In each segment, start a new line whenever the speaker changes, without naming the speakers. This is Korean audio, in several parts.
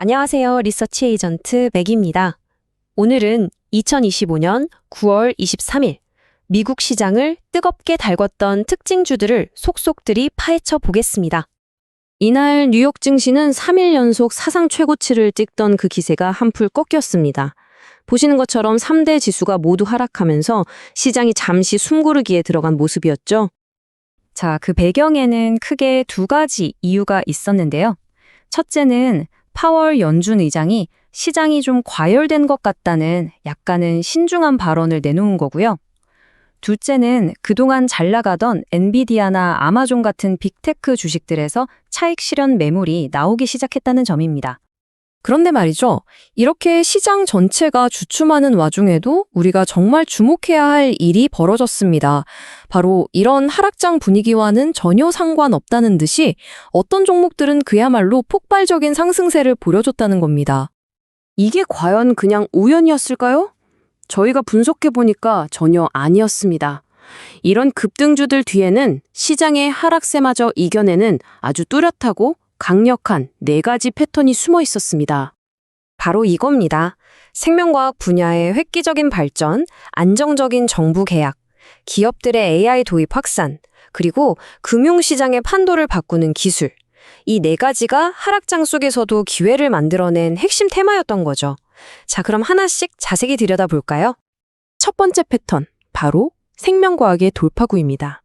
안녕하세요. 리서치 에이전트 맥입니다. 오늘은 2025년 9월 23일 미국 시장을 뜨겁게 달궜던 특징주들을 속속들이 파헤쳐 보겠습니다. 이날 뉴욕 증시는 3일 연속 사상 최고치를 찍던 그 기세가 한풀 꺾였습니다. 보시는 것처럼 3대 지수가 모두 하락하면서 시장이 잠시 숨고르기에 들어간 모습이었죠. 자, 그 배경에는 크게 두 가지 이유가 있었는데요. 첫째는 파월 연준 의장이 시장이 좀 과열된 것 같다는 약간은 신중한 발언을 내놓은 거고요. 둘째는 그동안 잘 나가던 엔비디아나 아마존 같은 빅테크 주식들에서 차익 실현 매물이 나오기 시작했다는 점입니다. 그런데 말이죠. 이렇게 시장 전체가 주춤하는 와중에도 우리가 정말 주목해야 할 일이 벌어졌습니다. 바로 이런 하락장 분위기와는 전혀 상관없다는 듯이 어떤 종목들은 그야말로 폭발적인 상승세를 보여줬다는 겁니다. 이게 과연 그냥 우연이었을까요? 저희가 분석해보니까 전혀 아니었습니다. 이런 급등주들 뒤에는 시장의 하락세마저 이겨내는 아주 뚜렷하고 강력한 4가지 패턴이 숨어 있었습니다. 바로 이겁니다. 생명과학 분야의 획기적인 발전, 안정적인 정부 계약, 기업들의 AI 도입 확산, 그리고 금융시장의 판도를 바꾸는 기술. 이 4가지가 하락장 속에서도 기회를 만들어낸 핵심 테마였던 거죠. 자, 그럼 하나씩 자세히 들여다볼까요? 첫 번째 패턴, 바로 생명과학의 돌파구입니다.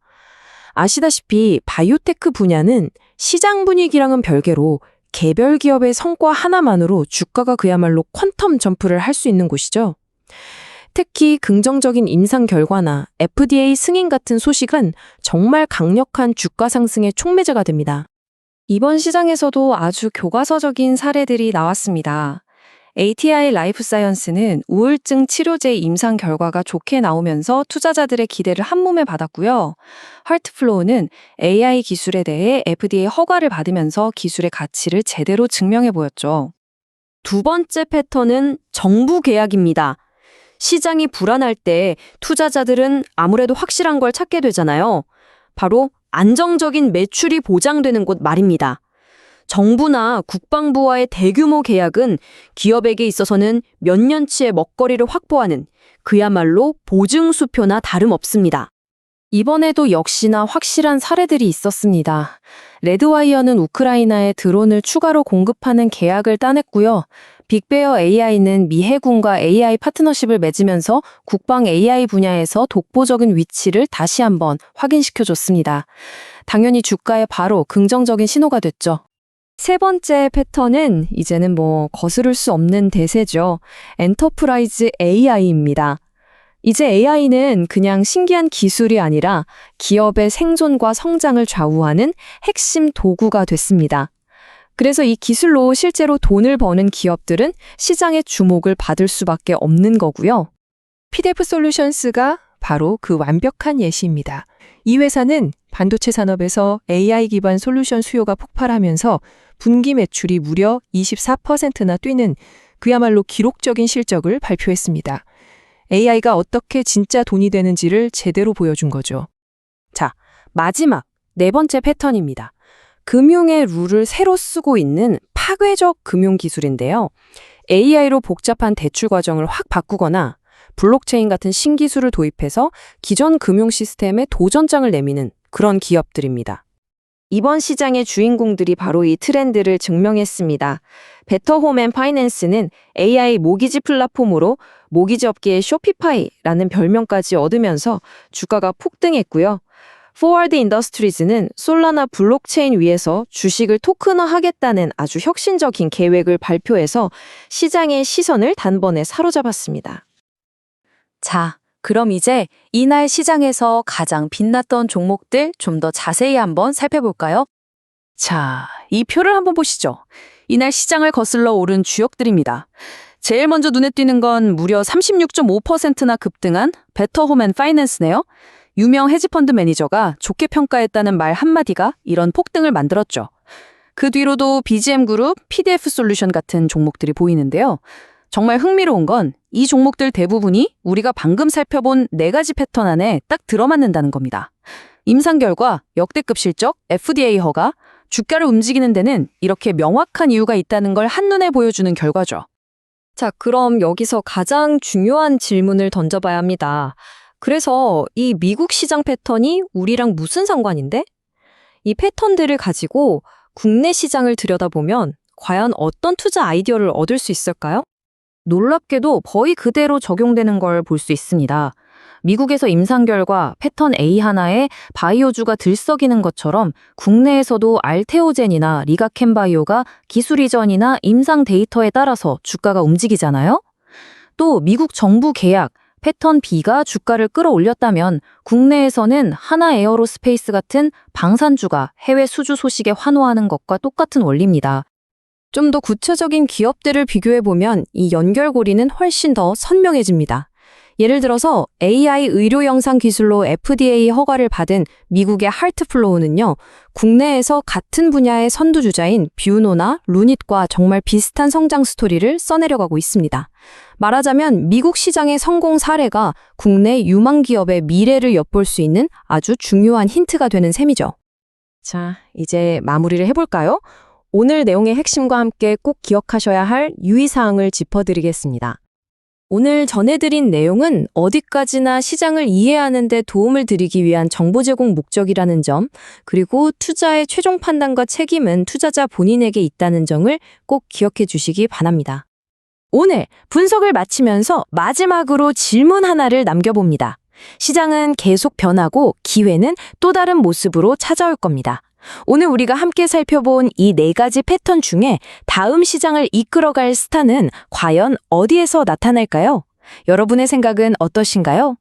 아시다시피 바이오테크 분야는 시장 분위기랑은 별개로 개별 기업의 성과 하나만으로 주가가 그야말로 퀀텀 점프를 할 수 있는 곳이죠. 특히 긍정적인 임상 결과나 FDA 승인 같은 소식은 정말 강력한 주가 상승의 촉매제가 됩니다. 이번 시장에서도 아주 교과서적인 사례들이 나왔습니다. ATI 라이프사이언스는 우울증 치료제 임상 결과가 좋게 나오면서 투자자들의 기대를 한몸에 받았고요. 하트플로우는 AI 기술에 대해 FDA 허가를 받으면서 기술의 가치를 제대로 증명해 보였죠. 두 번째 패턴은 정부 계약입니다. 시장이 불안할 때 투자자들은 아무래도 확실한 걸 찾게 되잖아요. 바로 안정적인 매출이 보장되는 곳 말입니다. 정부나 국방부와의 대규모 계약은 기업에게 있어서는 몇 년치의 먹거리를 확보하는 그야말로 보증수표나 다름없습니다. 이번에도 역시나 확실한 사례들이 있었습니다. 레드와이어는 우크라이나에 드론을 추가로 공급하는 계약을 따냈고요. 빅베어 AI는 미 해군과 AI 파트너십을 맺으면서 국방 AI 분야에서 독보적인 위치를 다시 한번 확인시켜줬습니다. 당연히 주가에 바로 긍정적인 신호가 됐죠. 세 번째 패턴은 이제는 거스를 수 없는 대세죠. 엔터프라이즈 AI입니다. 이제 AI는 그냥 신기한 기술이 아니라 기업의 생존과 성장을 좌우하는 핵심 도구가 됐습니다. 그래서 이 기술로 실제로 돈을 버는 기업들은 시장의 주목을 받을 수밖에 없는 거고요.
PDF 솔루션스가 바로 그 완벽한 예시입니다. 이 회사는 반도체 산업에서 AI 기반 솔루션 수요가 폭발하면서 분기 매출이 무려 24%나 뛰는 그야말로 기록적인 실적을 발표했습니다. AI가 어떻게 진짜 돈이 되는지를 제대로 보여준 거죠.
자, 마지막 4번째 패턴입니다. 금융의 룰을 새로 쓰고 있는 파괴적 금융기술인데요. AI로 복잡한 대출 과정을 확 바꾸거나 블록체인 같은 신기술을 도입해서 기존 금융 시스템에 도전장을 내미는 그런 기업들입니다. 이번 시장의 주인공들이 바로 이 트렌드를 증명했습니다. 베터홈앤파이낸스는 AI 모기지 플랫폼으로 모기지 업계의 쇼피파이라는 별명까지 얻으면서 주가가 폭등했고요. 포워드 인더스트리즈는 솔라나 블록체인 위에서 주식을 토큰화하겠다는 아주 혁신적인 계획을 발표해서 시장의 시선을 단번에 사로잡았습니다. 자, 그럼 이제 이날 시장에서 가장 빛났던 종목들 좀 더 자세히 한번 살펴볼까요? 자, 이 표를 한번 보시죠. 이날 시장을 거슬러 오른 주역들입니다. 제일 먼저 눈에 띄는 건 무려 36.5%나 급등한 베터홈앤파이낸스네요. 유명 헤지펀드 매니저가 좋게 평가했다는 말 한마디가 이런 폭등을 만들었죠. 그 뒤로도 BGM그룹, PDF 솔루션 같은 종목들이 보이는데요. 정말 흥미로운 건 이 종목들 대부분이 우리가 방금 살펴본 4가지 패턴 안에 딱 들어맞는다는 겁니다. 임상 결과, 역대급 실적, FDA 허가,
주가를 움직이는 데는 이렇게 명확한 이유가 있다는 걸 한눈에 보여주는 결과죠.
자, 그럼 여기서 가장 중요한 질문을 던져봐야 합니다. 그래서 이 미국 시장 패턴이 우리랑 무슨 상관인데? 이 패턴들을 가지고 국내 시장을 들여다보면 과연 어떤 투자 아이디어를 얻을 수 있을까요?
놀랍게도 거의 그대로 적용되는 걸 볼 수 있습니다. 미국에서 임상 결과 패턴 A 하나에 바이오주가 들썩이는 것처럼 국내에서도 알테오젠이나 리가켄바이오가 기술 이전이나 임상 데이터에 따라서 주가가 움직이잖아요. 또 미국 정부 계약 패턴 B가 주가를 끌어올렸다면 국내에서는 하나 에어로스페이스 같은 방산주가 해외 수주 소식에 환호하는 것과 똑같은 원리입니다.
좀 더 구체적인 기업들을 비교해보면 이 연결고리는 훨씬 더 선명해집니다. 예를 들어서 AI 의료 영상 기술로 FDA 허가를 받은 미국의 하트플로우는요, 국내에서 같은 분야의 선두주자인 뷰노나 루닛과 정말 비슷한 성장 스토리를 써내려가고 있습니다. 말하자면 미국 시장의 성공 사례가 국내 유망 기업의 미래를 엿볼 수 있는 아주 중요한 힌트가 되는 셈이죠.
자, 이제 마무리를 해볼까요? 오늘 내용의 핵심과 함께 꼭 기억하셔야 할 유의사항을 짚어드리겠습니다.
오늘 전해드린 내용은 어디까지나 시장을 이해하는 데 도움을 드리기 위한 정보 제공 목적이라는 점, 그리고 투자의 최종 판단과 책임은 투자자 본인에게 있다는 점을 꼭 기억해 주시기 바랍니다. 오늘 분석을 마치면서 마지막으로 질문 하나를 남겨봅니다. 시장은 계속 변하고 기회는 또 다른 모습으로 찾아올 겁니다. 오늘 우리가 함께 살펴본 이 4가지 패턴 중에 다음 시장을 이끌어갈 스타는 과연 어디에서 나타날까요? 여러분의 생각은 어떠신가요?